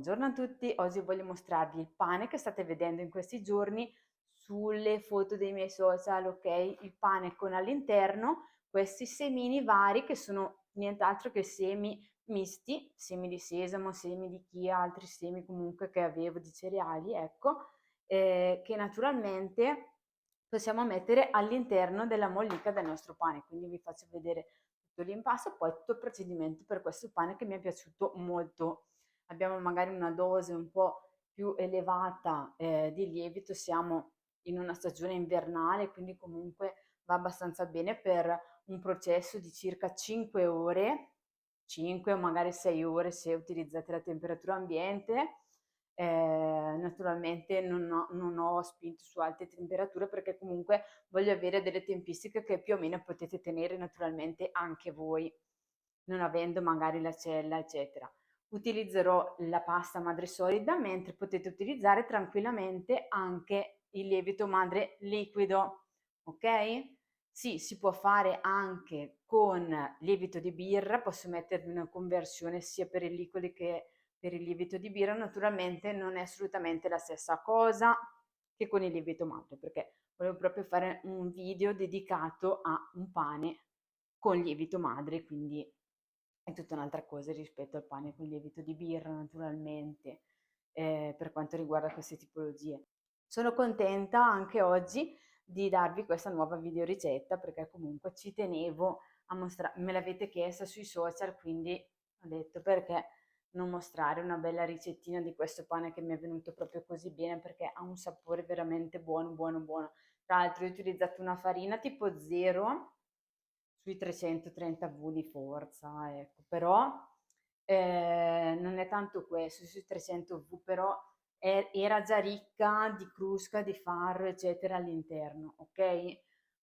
Buongiorno a tutti, oggi voglio mostrarvi il pane che state vedendo in questi giorni sulle foto dei miei social, ok? Il pane con all'interno questi semini vari che sono nient'altro che semi misti, semi di sesamo, semi di chia, altri semi comunque che avevo di cereali, ecco, che naturalmente possiamo mettere all'interno della mollica del nostro pane. Quindi vi faccio vedere tutto l'impasto e poi tutto il procedimento per questo pane che mi è piaciuto molto. Abbiamo magari una dose un po' più elevata di lievito, siamo in una stagione invernale, quindi comunque va abbastanza bene per un processo di circa 5 ore, 5 o magari 6 ore se utilizzate la temperatura ambiente. Naturalmente non ho spinto su alte temperature perché comunque voglio avere delle tempistiche che più o meno potete tenere naturalmente anche voi, non avendo magari la cella, eccetera. Utilizzerò la pasta madre solida, mentre potete utilizzare tranquillamente anche il lievito madre liquido, ok? Sì, si può fare anche con lievito di birra, posso mettervi una conversione sia per i liquidi che per il lievito di birra. Naturalmente non è assolutamente la stessa cosa che con il lievito madre, perché volevo proprio fare un video dedicato a un pane con lievito madre, quindi è tutta un'altra cosa rispetto al pane con lievito di birra, naturalmente, per quanto riguarda queste tipologie. Sono contenta anche oggi di darvi questa nuova videoricetta perché comunque ci tenevo a mostrare, me l'avete chiesta sui social, quindi ho detto perché non mostrare una bella ricettina di questo pane che mi è venuto proprio così bene perché ha un sapore veramente buono, buono, buono. Tra l'altro ho utilizzato una farina tipo zero sui 330 V di forza, ecco, però non è tanto questo, sui 300 V, però era già ricca di crusca, di farro, eccetera all'interno, ok?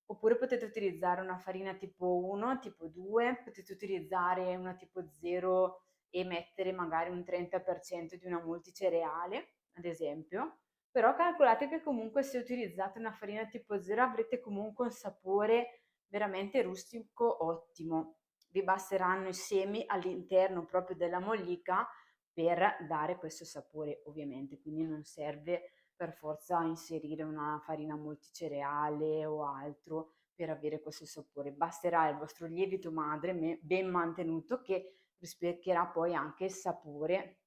Oppure potete utilizzare una farina tipo 1, tipo 2, potete utilizzare una tipo 0 e mettere magari un 30% di una multicereale, ad esempio. Però calcolate che comunque se utilizzate una farina tipo 0 avrete comunque un sapore veramente rustico ottimo. Vi basteranno i semi all'interno proprio della mollica per dare questo sapore, ovviamente, quindi non serve per forza inserire una farina multicereale o altro per avere questo sapore. Basterà il vostro lievito madre ben mantenuto che rispecchierà poi anche il sapore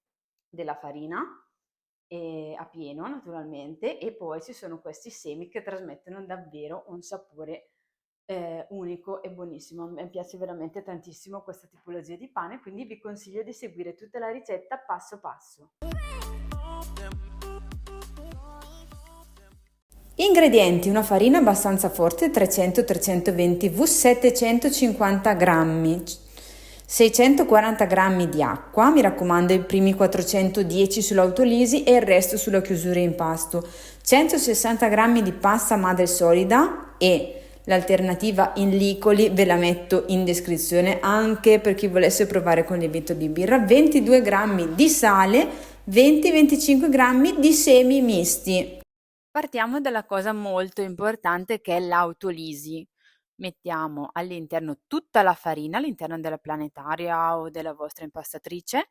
della farina a pieno naturalmente, e poi ci sono questi semi che trasmettono davvero un sapore unico e buonissimo. A me piace veramente tantissimo questa tipologia di pane, quindi vi consiglio di seguire tutta la ricetta passo passo. Ingredienti: una farina abbastanza forte 300-320 V, 750 grammi, 640 grammi di acqua, mi raccomando i primi 410 sull'autolisi e il resto sulla chiusura in impasto, 160 grammi di pasta madre solida, e l'alternativa in licoli ve la metto in descrizione anche per chi volesse provare con lievito di birra, 22 grammi di sale, 20-25 grammi di semi misti. Partiamo dalla cosa molto importante che è l'autolisi. Mettiamo all'interno tutta la farina, all'interno della planetaria o della vostra impastatrice,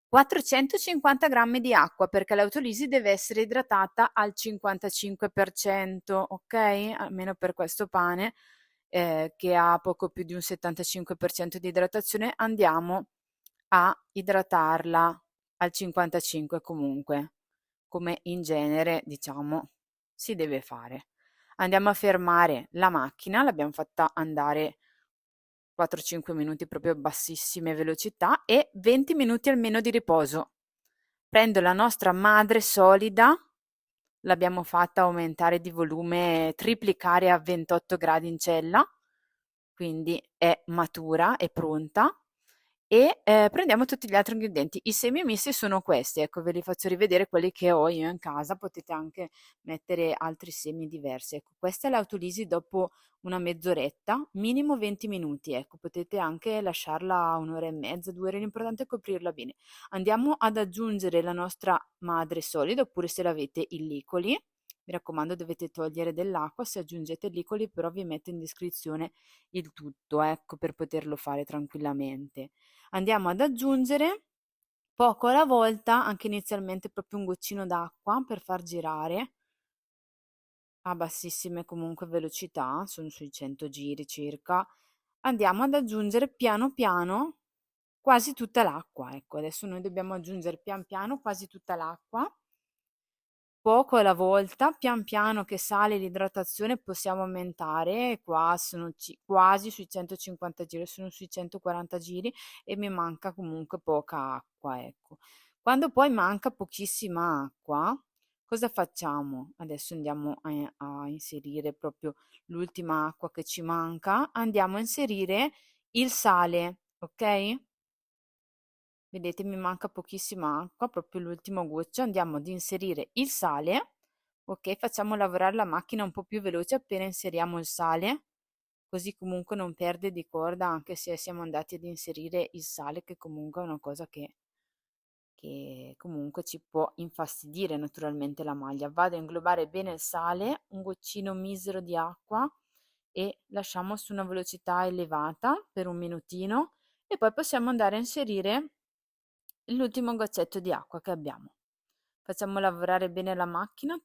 450 grammi di acqua perché l'autolisi deve essere idratata al 55%, ok? Almeno per questo pane che ha poco più di un 75% di idratazione, andiamo a idratarla al 55 comunque, come in genere, diciamo, si deve fare. Andiamo a fermare la macchina, l'abbiamo fatta andare 4-5 minuti proprio a bassissime velocità e 20 minuti almeno di riposo. Prendo la nostra madre solida, l'abbiamo fatta aumentare di volume, triplicare a 28 gradi in cella, quindi è matura, è pronta. E prendiamo tutti gli altri ingredienti. I semi misti sono questi, ecco, ve li faccio rivedere quelli che ho io in casa, potete anche mettere altri semi diversi. Ecco, questa è l'autolisi dopo una mezz'oretta, minimo 20 minuti, ecco, potete anche lasciarla un'ora e mezza, 2 ore, l'importante è coprirla bene. Andiamo ad aggiungere la nostra madre solida, oppure se l'avete in licoli, mi raccomando dovete togliere dell'acqua, se aggiungete licoli però vi metto in descrizione il tutto, ecco, per poterlo fare tranquillamente. Andiamo ad aggiungere poco alla volta, anche inizialmente proprio un goccino d'acqua per far girare a bassissime comunque velocità, sono sui 100 giri circa, andiamo ad aggiungere piano piano quasi tutta l'acqua. Ecco, adesso noi dobbiamo aggiungere pian piano quasi tutta l'acqua, poco alla volta, pian piano che sale l'idratazione possiamo aumentare, qua sono quasi sui 150 giri, sono sui 140 giri e mi manca comunque poca acqua, ecco. Quando poi manca pochissima acqua, cosa facciamo? Adesso andiamo a inserire proprio l'ultima acqua che ci manca, andiamo a inserire il sale, ok? Vedete, mi manca pochissima acqua, proprio l'ultimo goccio. Andiamo ad inserire il sale. Ok, facciamo lavorare la macchina un po' più veloce appena inseriamo il sale, così comunque non perde di corda anche se siamo andati ad inserire il sale, che comunque è una cosa che comunque ci può infastidire naturalmente la maglia. Vado a inglobare bene il sale, un goccino misero di acqua e lasciamo su una velocità elevata per un minutino e poi possiamo andare a inserire l'ultimo goccetto di acqua che abbiamo. Facciamo lavorare bene la macchina,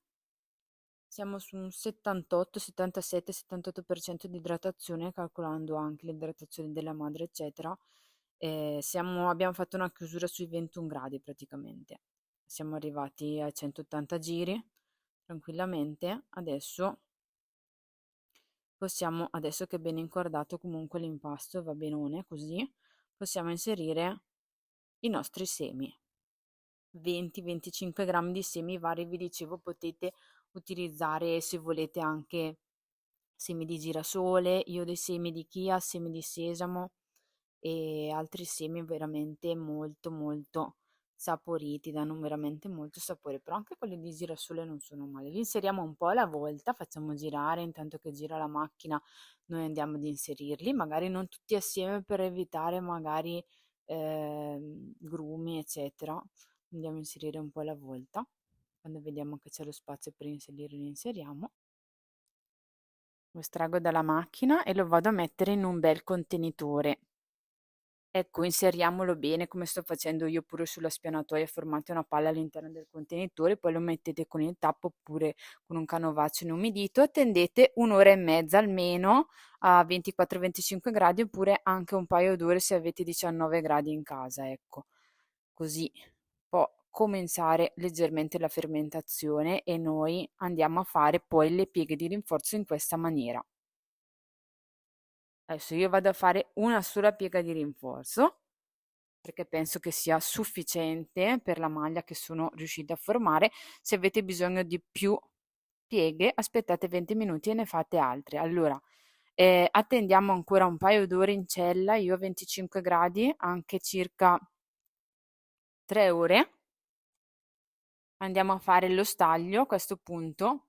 siamo su un 78, 77, 78% di idratazione, calcolando anche l'idratazione della madre, eccetera. Abbiamo fatto una chiusura sui 21 gradi praticamente. Siamo arrivati a 180 giri tranquillamente. Adesso che è ben incordato comunque l'impasto, va benone così, possiamo inserire i nostri semi. 20-25 grammi di semi vari, vi dicevo, potete utilizzare se volete anche semi di girasole, io dei semi di chia, semi di sesamo e altri semi veramente molto molto saporiti, danno veramente molto sapore, però anche quelli di girasole non sono male. Li inseriamo un po' alla volta, facciamo girare, intanto che gira la macchina noi andiamo ad inserirli, magari non tutti assieme per evitare magari grumi, eccetera. Andiamo a inserire un po' alla volta. Quando vediamo che c'è lo spazio per inserire, li inseriamo. Lo estraggo dalla macchina e lo vado a mettere in un bel contenitore. Ecco, inseriamolo bene come sto facendo io pure sulla spianatoia, formate una palla all'interno del contenitore, poi lo mettete con il tappo oppure con un canovaccio inumidito, attendete un'ora e mezza almeno a 24-25 gradi oppure anche un paio d'ore se avete 19 gradi in casa, ecco. Così può cominciare leggermente la fermentazione e noi andiamo a fare poi le pieghe di rinforzo in questa maniera. Adesso io vado a fare una sola piega di rinforzo perché penso che sia sufficiente per la maglia che sono riuscita a formare. Se avete bisogno di più pieghe, aspettate 20 minuti e ne fate altre. Allora, attendiamo ancora un paio d'ore in cella, io a 25 gradi, anche circa 3 ore. Andiamo a fare lo staglio a questo punto.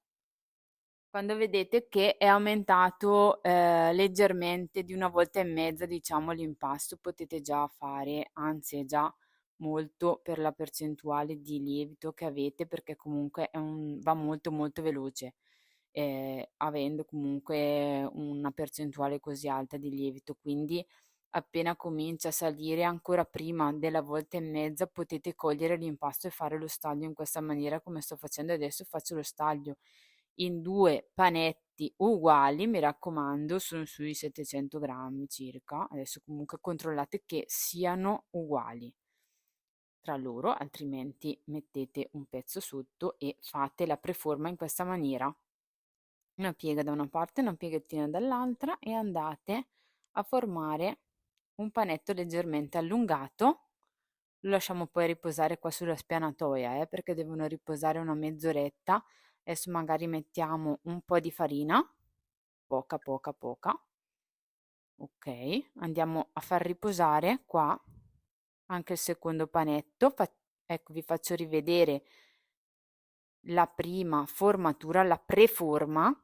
Quando vedete che è aumentato leggermente di una volta e mezza, diciamo, l'impasto, potete già fare, anzi è già molto per la percentuale di lievito che avete, perché comunque va molto molto veloce, avendo comunque una percentuale così alta di lievito. Quindi appena comincia a salire, ancora prima della volta e mezza, potete cogliere l'impasto e fare lo staglio in questa maniera, come sto facendo adesso. Faccio lo staglio in 2 panetti uguali, mi raccomando, sono sui 700 grammi circa. Adesso comunque controllate che siano uguali tra loro, altrimenti mettete un pezzo sotto e fate la preforma in questa maniera. Una piega da una parte, una pieghettina dall'altra e andate a formare un panetto leggermente allungato. Lo lasciamo poi riposare qua sulla spianatoia, perché devono riposare una mezz'oretta. Adesso magari mettiamo un po' di farina, poca, poca, poca. Ok, andiamo a far riposare qua anche il secondo panetto. Ecco, vi faccio rivedere la prima formatura, la preforma,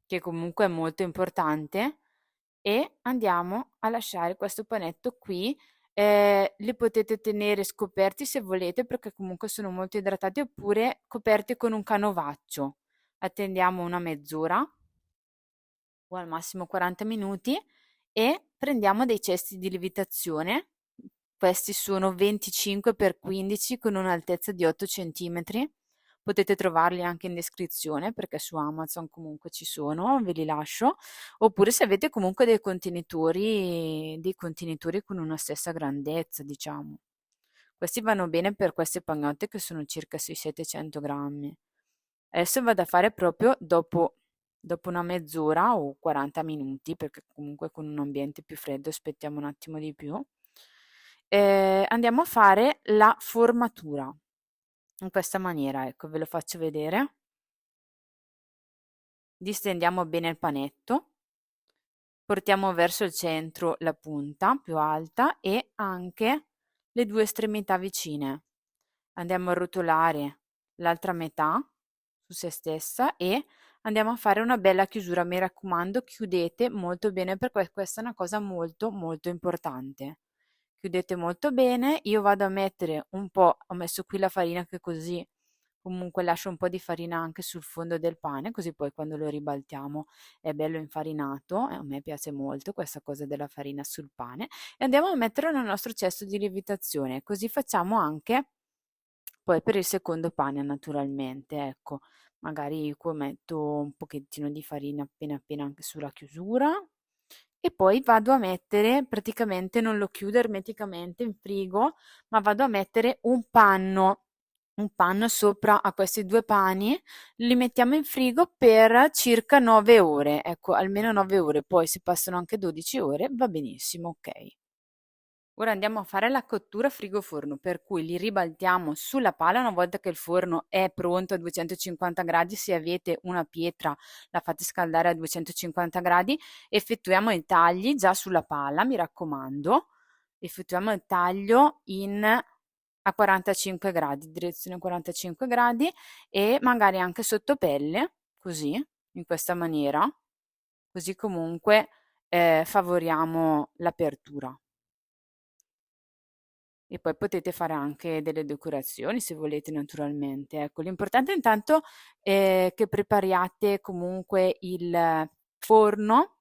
che comunque è molto importante, e andiamo a lasciare questo panetto qui. Li potete tenere scoperti se volete perché comunque sono molto idratati oppure coperti con un canovaccio. Attendiamo una mezz'ora o al massimo 40 minuti e prendiamo dei cesti di lievitazione Questi sono 25 x 15 con un'altezza di 8 centimetri. Potete trovarli anche in descrizione perché su Amazon comunque ci sono, ve li lascio. Oppure se avete comunque dei contenitori con una stessa grandezza, diciamo. Questi vanno bene per queste pagnotte che sono circa sui 700 grammi. Adesso vado a fare proprio dopo una mezz'ora o 40 minuti, perché comunque con un ambiente più freddo aspettiamo un attimo di più. Andiamo a fare la formatura in questa maniera, ecco, ve lo faccio vedere. Distendiamo bene il panetto, portiamo verso il centro la punta più alta e anche le due estremità vicine. Andiamo a rotolare l'altra metà su se stessa e andiamo a fare una bella chiusura. Mi raccomando, chiudete molto bene perché questa è una cosa molto molto importante. Chiudete molto bene. Io vado a mettere un po', ho messo qui la farina che così comunque lascio un po' di farina anche sul fondo del pane, così poi quando lo ribaltiamo è bello infarinato. A me piace molto questa cosa della farina sul pane. E andiamo a metterlo nel nostro cesto di lievitazione, così facciamo anche poi per il secondo pane naturalmente, ecco, magari qua metto un pochettino di farina appena appena anche sulla chiusura e poi vado a mettere, praticamente non lo chiudo ermeticamente in frigo, ma vado a mettere un panno sopra a questi due pani, li mettiamo in frigo per circa 9 ore, ecco, almeno 9 ore, poi se passano anche 12 ore va benissimo, ok. Ora andiamo a fare la cottura frigo-forno, per cui li ribaltiamo sulla pala una volta che il forno è pronto a 250 gradi. Se avete una pietra, la fate scaldare a 250 gradi. Effettuiamo i tagli già sulla pala, mi raccomando. Effettuiamo il taglio a 45 gradi, direzione 45 gradi e magari anche sotto pelle, così, in questa maniera. Così comunque favoriamo l'apertura. E poi potete fare anche delle decorazioni se volete naturalmente, ecco. L'importante intanto è che prepariate comunque il forno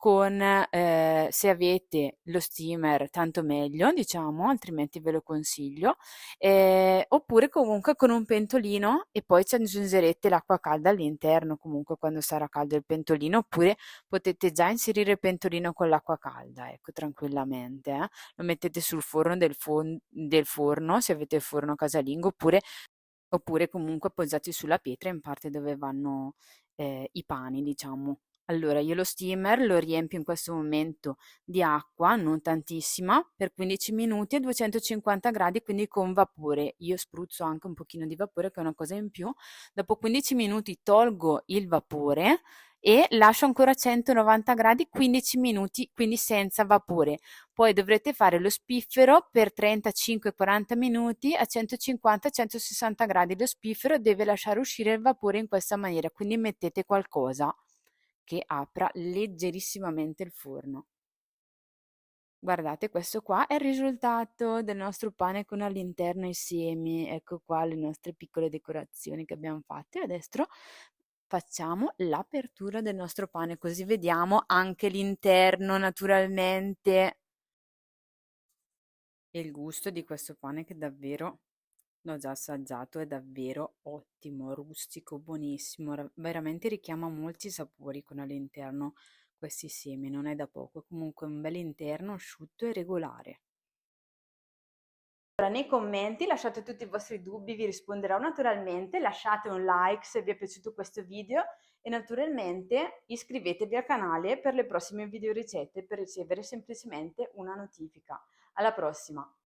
con, se avete lo steamer tanto meglio, diciamo, altrimenti ve lo consiglio, oppure comunque con un pentolino e poi ci aggiungerete l'acqua calda all'interno comunque quando sarà caldo il pentolino, oppure potete già inserire il pentolino con l'acqua calda, ecco, tranquillamente, lo mettete sul forno del forno, se avete il forno casalingo, oppure comunque appoggiati sulla pietra in parte dove vanno i pani, diciamo. Allora, io lo steamer lo riempio in questo momento di acqua, non tantissima, per 15 minuti a 250 gradi, quindi con vapore. Io spruzzo anche un pochino di vapore, che è una cosa in più. Dopo 15 minuti tolgo il vapore e lascio ancora a 190 gradi 15 minuti, quindi senza vapore. Poi dovrete fare lo spiffero per 35-40 minuti a 150-160 gradi. Lo spiffero deve lasciare uscire il vapore in questa maniera, quindi mettete qualcosa che apra leggerissimamente il forno. Guardate, questo qua è il risultato del nostro pane con all'interno i semi. Ecco qua le nostre piccole decorazioni che abbiamo fatto. E adesso facciamo l'apertura del nostro pane, così vediamo anche l'interno naturalmente. E il gusto di questo pane che davvero l'ho già assaggiato, è davvero ottimo, rustico, buonissimo, veramente richiama molti sapori con all'interno questi semi, non è da poco, è comunque un bel interno asciutto e regolare. Nei commenti lasciate tutti i vostri dubbi, vi risponderò naturalmente, lasciate un like se vi è piaciuto questo video e naturalmente iscrivetevi al canale per le prossime video ricette per ricevere semplicemente una notifica. Alla prossima!